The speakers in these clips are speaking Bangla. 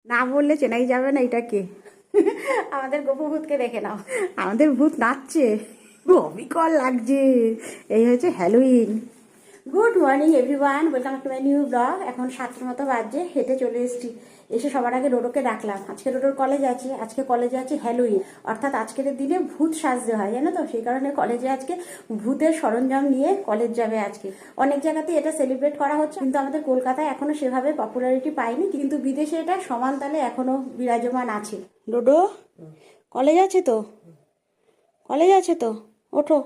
না বললে চেনাই যাবে না এটা কে। আমাদের গপু ভূতকে দেখে নাও, আমাদের ভূত নাচছে, অবিকল লাগছে। এই হচ্ছে Halloween. Good morning everyone, welcome to my new blog. এখন 7টার মতো বাজছে, হেঁটে চলে এসেছি। এসে সবার আগে ডোডোকে ডাকলাম। আজকে ডোডোর কলেজ আছে, আজকে কলেজে আছে হ্যালোইন, অর্থাৎ আজকের দিনে ভূত সাজতে হয়, জানো তো। সেই কারণে কলেজে আজকে ভূতের সরঞ্জাম নিয়ে কলেজ যাবে আজকে। অনেক জায়গাতেই এটা সেলিব্রেট করা হচ্ছে, কিন্তু আমাদের কলকাতায় এখনো সেভাবে পপুলারিটি পায়নি, কিন্তু বিদেশে এটা সমান তালে এখনো বিরাজমান আছে। ডোডো কলেজ আছে তো, কলেজ আছে তো, ওঠো।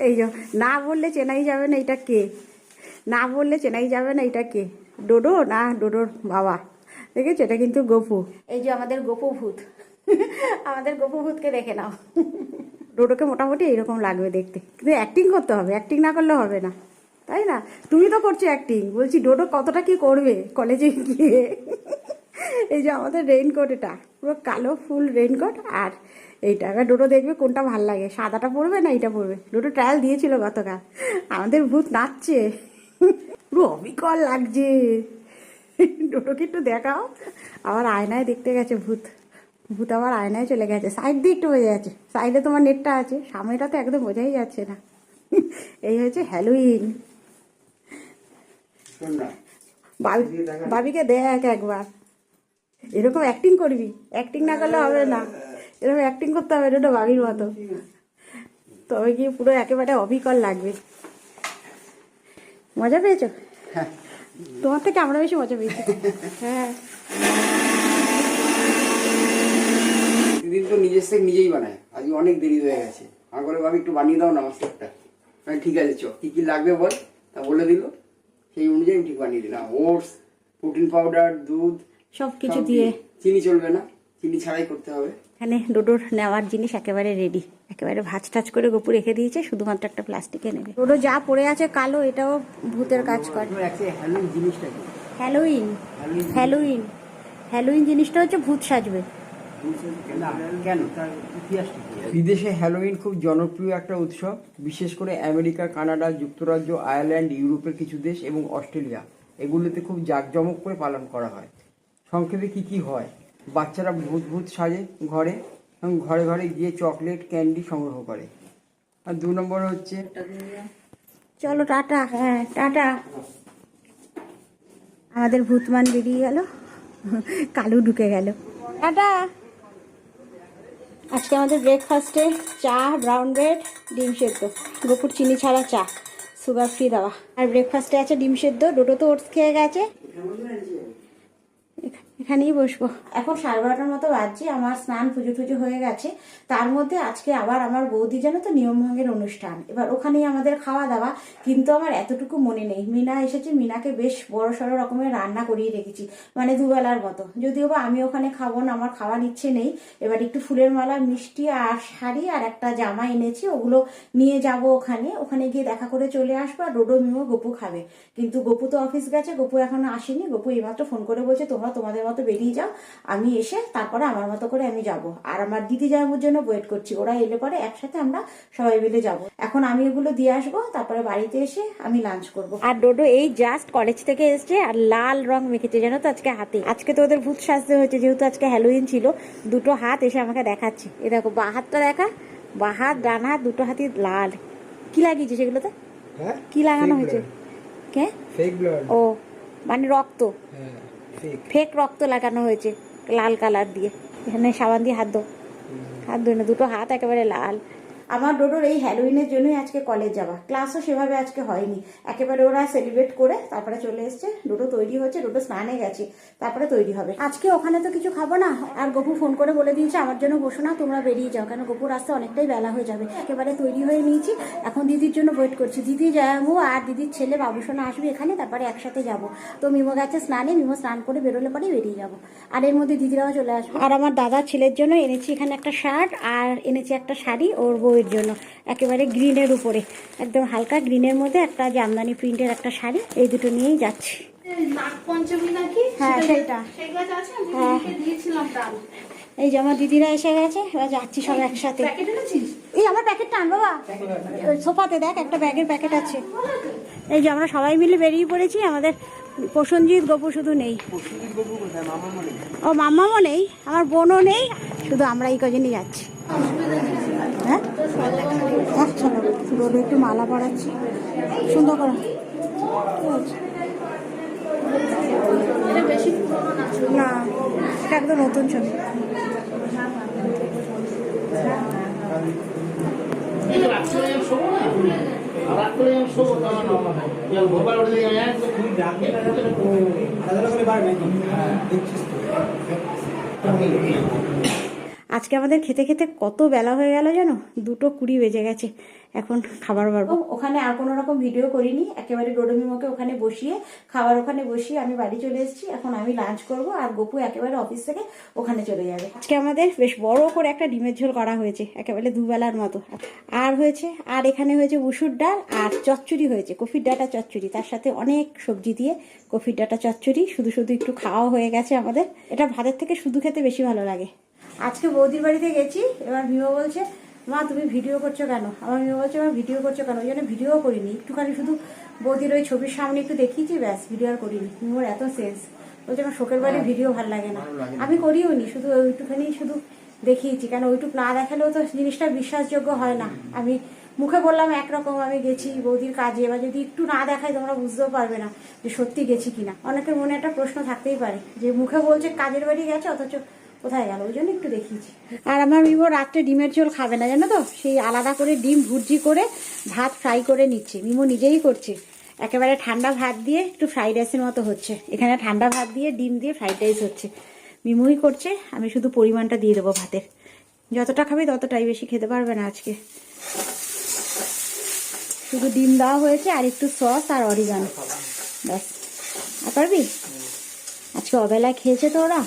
এই যে না বললে চেনাই যাবে না এটা কে, না বললে চেনাই যাবে না এটা কে। ডোডো না ডোডোর বাবা, দেখেছো? এটা কিন্তু গপু। এই যে আমাদের গপু ভূত, আমাদের গপু ভূতকে দেখে নাও। ডোডোকে মোটামুটি এইরকম লাগবে দেখতে, কিন্তু অ্যাক্টিং করতে হবে, অ্যাক্টিং না করলে হবে না, তাই না? তুমি তো করছো অ্যাক্টিং, বলছি ডোডো কতটা কি করবে কলেজে গিয়ে। এই যে আমাদের রেইনকোট, এটা পুরো কালো ফুল রেইনকোট, আর এইটা এবার ডোডো দেখবে কোনটা ভাল লাগে, সাদাটা পরবে না এইটা পরবে। ডোডো ট্রায়াল দিয়েছিল গতকাল। আমাদের ভূত নাচছে, পুরো অবিকল লাগছে। ডোডোকে একটু দেখাও। আবার আয়নায় দেখতে গেছে ভূত, ভূত আবার আয়নায় চলে গেছে। সাইড দিয়ে একটু বোঝা যাচ্ছে, সাইডে তোমার নেটটা আছে, সামনেটা তো একদম বোঝাই যাচ্ছে না। এই হচ্ছে হ্যালোইন। বাবিকে দেখ একবার, এরকম অ্যাক্টিং করবি, অ্যাক্টিং না করলে হবে না, এরকম অ্যাক্টিং করতে হবে এটা বাবির মতো, তবে কি পুরো একেবারে অবিকল লাগবে। মজা পেয়েছো? হ্যাঁ, তোমার থেকে আমরা বেশি মজা পেয়েছি। হ্যাঁ, দিদিন তো নিজের থেকে নিজেই বানায়। আজকে অনেক দেরি হয়ে গেছে, আমার করে ভাবি একটু বানিয়ে দাও না আমার সেটটা। ঠিক আছে, চ কি কি লাগবে বল, তা বলে দিল, সেই অনুযায়ী আমি ঠিক বানিয়ে দিলাম। ওটস, প্রোটিন পাউডার, দুধ, সব কিছু দিয়ে। চিনি চলবে না, চিনি ছাড়াই করতে হবে। এখানে ডোডোর নেওয়ার জিনিস একেবারে রেডি, একেবারে ভাজ টাজ করে গপু রেখে দিয়েছে, শুধুমাত্র একটা প্লাস্টিকে নেবে। ডোডো যা পড়ে আছে কালো, এটাও ভূতের কাজ করে। হ্যালোইন জিনিসটা কি? হ্যালোইন, হ্যালোইন, হ্যালোইন জিনিসটা হচ্ছে ভূত সাজবে। কেন, তার ইতিহাসটা কি? বিদেশে হ্যালোইন খুব জনপ্রিয় একটা উৎসব, বিশেষ করে আমেরিকা, কানাডা, যুক্তরাজ্য, আয়ারল্যান্ড, ইউরোপের কিছু দেশ এবং অস্ট্রেলিয়া, এগুলোতে খুব জাঁকজমক করে পালন করা হয়। সংক্ষেপে কি কি হয়? বাচ্চারা ভূত ভূত সাজে ঘরে, এবং ঘরে ঘরে গিয়ে চকলেট, ক্যান্ডি সংগ্রহ করে। আর 2 নম্বর হচ্ছে, চলো টাটা। হ্যাঁ টাটা। আমাদের ভূতমান বেরিয়ে গেল, কালু ঢুকে গেল। টাটা। আজকে আমাদের ব্রেকফাস্টে চা, ব্রাউন ব্রেড, ডিম সেদ্ধ, গপুর চিনি ছাড়া চা, সুগার ফ্রি দেওয়া। আর ব্রেকফাস্টে আছে ডিম সেদ্ধ। ডোডো তো ওটস খেয়ে গেছে। এখানেই বসবো। এখন 12:30 মতো বাজছে, আমার স্নান পুজো টুজো হয়ে গেছে। তার মধ্যে আজকে আবার আমার বৌদি জানো তো নিয়মভঙ্গের অনুষ্ঠান, এবার ওখানেই আমাদের খাওয়া দাওয়া। কিন্তু আমার এতটুকু মনে নেই, মিনা এসেছে, মিনাকে বেশ বড় সড়ো রকমের রান্না করিয়ে রেখেছি, মানে দুবেলার মতো। যদিও বা আমি ওখানে খাবো না, আমার খাওয়ার ইচ্ছে নেই। এবার একটু ফুলের মালা, মিষ্টি আর শাড়ি আর একটা জামা এনেছি, ওগুলো নিয়ে যাব ওখানে। ওখানে গিয়ে দেখা করে চলে আসবো। আর ডোডো, মিমো, গপু খাবে, কিন্তু গপু তো অফিস গেছে, গপু এখনো আসেনি। গপু এইমাত্র ফোন করে বলছে তোমরা তোমাদের মতো বেরিয়ে যাও, আমি এসে তারপরে আমার মতো করে আমি যাব। আর আমার দিদি জামাইয়ের জন্য ওয়েট করছি, ওরা এলে পরে একসাথে আমরা সবাই মিলে যাব। এখন আমি এগুলো দিয়ে আসবো, তারপরে বাড়িতে এসে আমি লাঞ্চ করব। আর ডোডো এই জাস্ট কলেজ থেকে এসছে, আর লাল রং মেখেছে জানো তো আজকে হাতে। আজকে তো ওদের ভূত সাজতে হয়েছে, যেহেতু আজকে হ্যালোইন ছিল। দুটো হাত এসে আমাকে দেখাচ্ছে, এ দেখো বা হাতটা দেখা, বা হাত, ডান হাত, দুটো হাতই লাল। কি লাগিয়েছে সেগুলোতে? কি লাগানো হয়েছে? কে? ও মানে রক্ত, ফেক রক্ত লাগানো হয়েছে লাল কালার দিয়ে। এখানে সাবান দিয়ে হাত ধো, হাত ধুই না, দুটো হাত একেবারে লাল। আমার ডোডোর এই হ্যালোইনের জন্যই আজকে কলেজ যাওয়া। ক্লাসও সেভাবে আজকে হয়নি, একেবারে ওরা সেলিব্রেট করে তারপরে চলে এসছে। ডোডো তৈরি হচ্ছে, ডোডো স্নানে গেছে, তারপরে তৈরি হবে। আজকে ওখানে তো কিছু খাবো না। আর গপু ফোন করে বলে দিয়েছে আমার জন্য বসো না, তোমরা বেরিয়ে যাও, কেন গপুর আসতে অনেকটাই বেলা হয়ে যাবে। একেবারে তৈরি হয়ে নিয়েছি, এখন দিদির জন্য ওয়েট করছি। দিদি যাবো আর দিদির ছেলে বাবুসোনা আসবে এখানে, তারপরে একসাথে যাব। তো মিমো গেছে স্নানে, মিমো স্নান করে বেরোলে পরে বেরিয়ে যাবো। আর এর মধ্যে দিদিরাও চলে আসবে। আর আমার দাদার ছেলের জন্য এনেছি এখানে একটা শার্ট, আর এনেছি একটা শাড়ি ওর বউয়ের জন্য, একেবারে গ্রিনের উপরে, একদম হালকা গ্রিনের মধ্যে একটা জামদানি প্রিন্টের একটা শাড়ি। এই দুটো নিয়েই যাচ্ছি। হ্যাঁ সেটা, হ্যাঁ এই যে আমার দিদিরা এসে গেছে, এবার যাচ্ছি সব একসাথে। এই আমার প্যাকেটটা আন বাবা, সোফাতে দেখ একটা ব্যাগের প্যাকেট আছে। এই যে আমরা সবাই মিলে বেরিয়ে পড়েছি, আমাদের প্রসেনজিৎ গপু শুধু নেই। প্রসেনজিৎ বাবু কোথায়? মামা নেই। ও মামাও নেই, আমার বোনও নেই, শুধু আমরা এই কজনই যাচ্ছি। হ্যাঁ চলো, রোদে একটু মালা পরাচ্ছি সুন্দর করে। না, এটা একদম নতুন ছবি। আজকে আমাদের খেতে খেতে কত বেলা হয়ে গেল জানো, 2:20 বেজে গেছে। এখন খাবার বাড়বো। ওখানে আর কোনো রকম ভিডিও করিনি, একেবারে ডোডোমিমোকে ওখানে বসিয়ে খাবার ওখানে বসিয়ে আমি বাড়ি চলে এসেছি। এখন আমি লাঞ্চ করব, আর গপু একেবারে অফিস থেকে ওখানে চলে যাবে। আজকে আমাদের বেশ বড় করে একটা ডিমের ঝোল করা হয়েছে, একেবারে দুবেলার মতো। আর হয়েছে, আর এখানে হয়েছে মুসুর ডাল, আর চচ্চড়ি হয়েছে, কফির ডাটা চচ্চড়ি, তার সাথে অনেক সবজি দিয়ে কফির ডাটা চচ্চড়ি। শুধু শুধু একটু খাওয়া হয়ে গেছে আমাদের। এটা ভাতের থেকে শুধু খেতে বেশি ভালো লাগে। আজকে বৌদির বাড়িতে গেছি, এবার মিমো বলছে মা তুমি ভিডিও করছো কেন? আমার মিমো বলছে মা ভিডিও করছো কেন? ওই জন্য ভিডিও করিনি, একটুখানি শুধু বৌদির ওই ছবির সামনে একটু দেখিয়েছি, ব্যাস, ভিডিও আর করিনি। মিমোর এত সেন্স, বলছে আমার শোকের বাড়ি ভিডিও ভালো লাগে না। আমি করিও নি, শুধু ওইটুখানি শুধু দেখিয়েছি, কেন ওইটুক না দেখালেও তো জিনিসটা বিশ্বাসযোগ্য হয় না। আমি মুখে বললাম একরকম আমি গেছি বৌদির কাজে, এবার যদি একটু না দেখাই তোমরা বুঝতেও পারবে না যে সত্যি গেছি কিনা। অনেকের মনে একটা প্রশ্ন থাকতেই পারে যে মুখে বলছে কাজের বাড়ি গেছে, অথচ কোথায় গেল, ওই জন্য একটু দেখিয়েছি। আর আমার মিমো রাত্রে ডিমের ঝোল খাবে না জানো তো, সেই আলাদা করে ডিম ভুর্জি করে ভাত ফ্রাই করে নিচ্ছে, মিমো নিজেই করছে। একেবারে ঠান্ডা ভাত দিয়ে একটু ফ্রাইড রাইসের মতো হচ্ছে, এখানে ঠান্ডা ভাত দিয়ে ডিম দিয়ে ফ্রাইড রাইস হচ্ছে, মিমোই করছে। আমি শুধু পরিমাণটা দিয়ে দেবো ভাতের, যতটা খাবে ততটাই, বেশি খেতে পারবে না আজকে। শুধু ডিম দেওয়া হয়েছে আর একটু সস আর অরিগানো, ব্যাস। আর পারবি? আজকে অবেলায় খেয়েছে তো ওরা।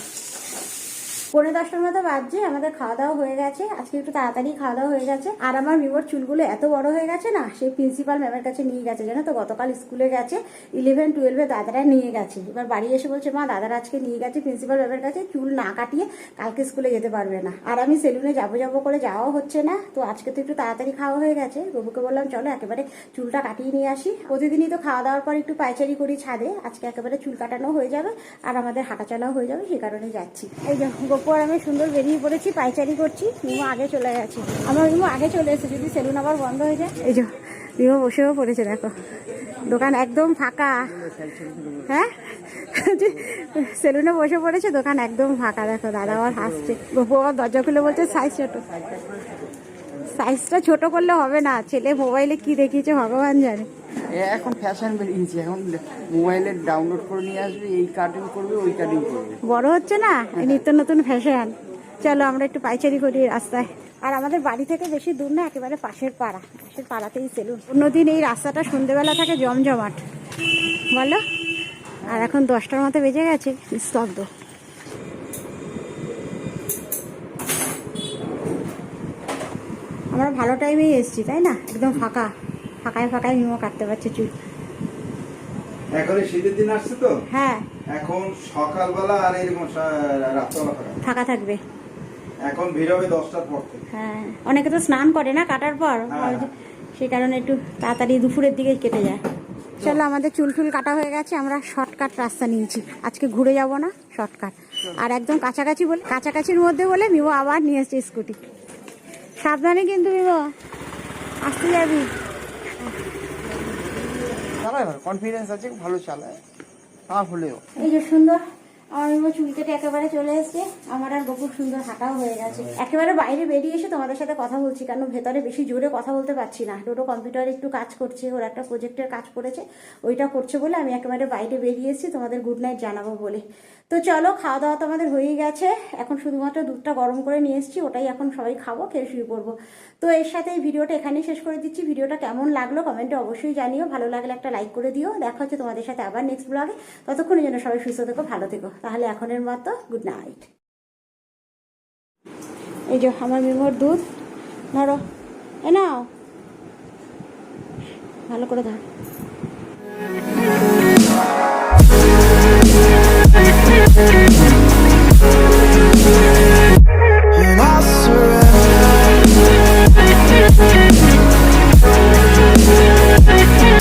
9:45 মতো বাজছে, আমাদের খাওয়া দাওয়া হয়ে গেছে। আজকে একটু তাড়াতাড়ি খাওয়া দাওয়া হয়ে গেছে। আর আমার মিমোর চুলগুলো এত বড় হয়ে গেছে না, সেই প্রিন্সিপাল ম্যামের কাছে নিয়ে গেছে জানো তো। গতকাল স্কুলে গেছে, 11-12 দাদারা নিয়ে গেছে। এবার বাড়ি এসে বলছে মা দাদারা আজকে নিয়ে গেছে প্রিন্সিপাল ম্যামের কাছে, চুল না কাটিয়ে কালকে স্কুলে যেতে পারবে না। আর আমি সেলুনে যাবো করে যাওয়াও হচ্ছে না, তো আজকে তো একটু তাড়াতাড়ি খাওয়া হয়ে গেছে। বাবুকে বললাম চলো একেবারে চুলটা কাটিয়ে নিয়ে আসি। প্রতিদিনই তো খাওয়া দাওয়ার পর একটু পায়চারি করি ছাদে, আজকে একেবারে চুল কাটানো হয়ে যাবে আর আমাদের হাঁটাচলাও হয়ে যাবে, সেই কারণে যাচ্ছি। এই যে গপু আর আমি সুন্দর বেরিয়ে পড়েছি, পাইচারি করছি। মিমো আগে চলে গেছে, আমার মিমো আগে চলে এসেছে, যদি সেলুন আবার বন্ধ হয়ে যায়। এই যে মিমো বসেও পড়েছে, দেখো দোকান একদম ফাঁকা। হ্যাঁ সেলুনে বসে পড়েছে, দোকান একদম ফাঁকা। দেখো দাদা আবার হাসছে, গপু আবার দরজা খুলে বলছে সাইজ ছোট। সাইজটা ছোট করলে হবে না, ছেলে মোবাইলে কি দেখিয়েছে ভগবান জানে। এখন ফ্যাশন বেরিয়েছে, এখন মোবাইলে ডাউনলোড করে নিয়ে আসবে, এই কাটিং করবে ওই কাটিং করবে। বড় হচ্ছে না, এই নিত্য নতুন ফ্যাশন। চলো আমরা একটু পাইচারি করি রাস্তায়। আর আমাদের বাড়ি থেকে বেশি দূর না, একেবারে পাশের পাড়াতেই সেলুন। অন্যদিন এই রাস্তাটা সন্ধ্যেবেলা থাকে জমজমাট, বলো। আর এখন 10টার মতো বেজে গেছে, স্তব্ধ। আমরা ভালো টাইমেই এসেছি তাই না, একদম ফাঁকা, ফাঁকায় মিমো কাটতে পারছে চুল। এখন শীতের দিন আসছে তো, হ্যাঁ এখন সকালবেলা আর এরকম রাত্রবেলা ফাঁকা থাকবে। এখন ভিড় হবে 10টার পর থেকে। হ্যাঁ, অনেকে তো স্নান করে না কাটার পর, সেই কারণে একটু তাড়াতাড়ি দুপুরের দিকে কেটে যায়। চলো আমাদের চুল কাটা হয়ে গেছে, আমরা শর্টকাট রাস্তা নিয়েছি আজকে, ঘুরে যাব না, শর্টকাট। আর একদম কাছাকাছির মধ্যে বলে মিমো আবার নিয়ে এসছে স্কুটি। সাবধানে কিন্তু মিমো, আসতে যাবি। চালায় ভালো, কনফিডেন্স আছে, ভালো চালায়। হলেও এই যে সুন্দর আমার মিমো চুল কেটে একেবারে চলে এসছে, আমার আর গপুর সুন্দর হাঁটাও হয়ে গেছে। একেবারে বাইরে বেরিয়ে এসে তোমাদের সাথে কথা বলছি, কারণ ভেতরে বেশি জোরে কথা বলতে পারছি না। ডোডো কম্পিউটারে একটু কাজ করছে, ওর একটা প্রজেক্টের কাজ করেছে, ওইটা করছে বলে আমি একেবারে বাইরে বেরিয়ে এসেছি তোমাদের গুড নাইট জানাবো বলে। তো চলো, খাওয়া দাওয়া তো আমাদের হয়েই গেছে, এখন শুধুমাত্র দুধটা গরম করে নিয়ে এসেছি, ওটাই এখন সবাই খাবো, খেয়ে শুয়ে পড়বো। তো এর সাথে এই ভিডিওটা এখানেই শেষ করে দিচ্ছি। ভিডিওটা কেমন লাগলো কমেন্টে অবশ্যই জানিও, ভালো লাগলে একটা লাইক করে দিও। দেখা হচ্ছে তোমাদের সাথে আবার নেক্সট ব্লগে, ততক্ষণের জন্য সবাই সুস্থ থেকো, ভালো থেকো। তাহলে এখনের মতো গুড নাইট। এই যে আমার মিমোর দুধ, ধরো, এ নাও, ভালো করে ধর।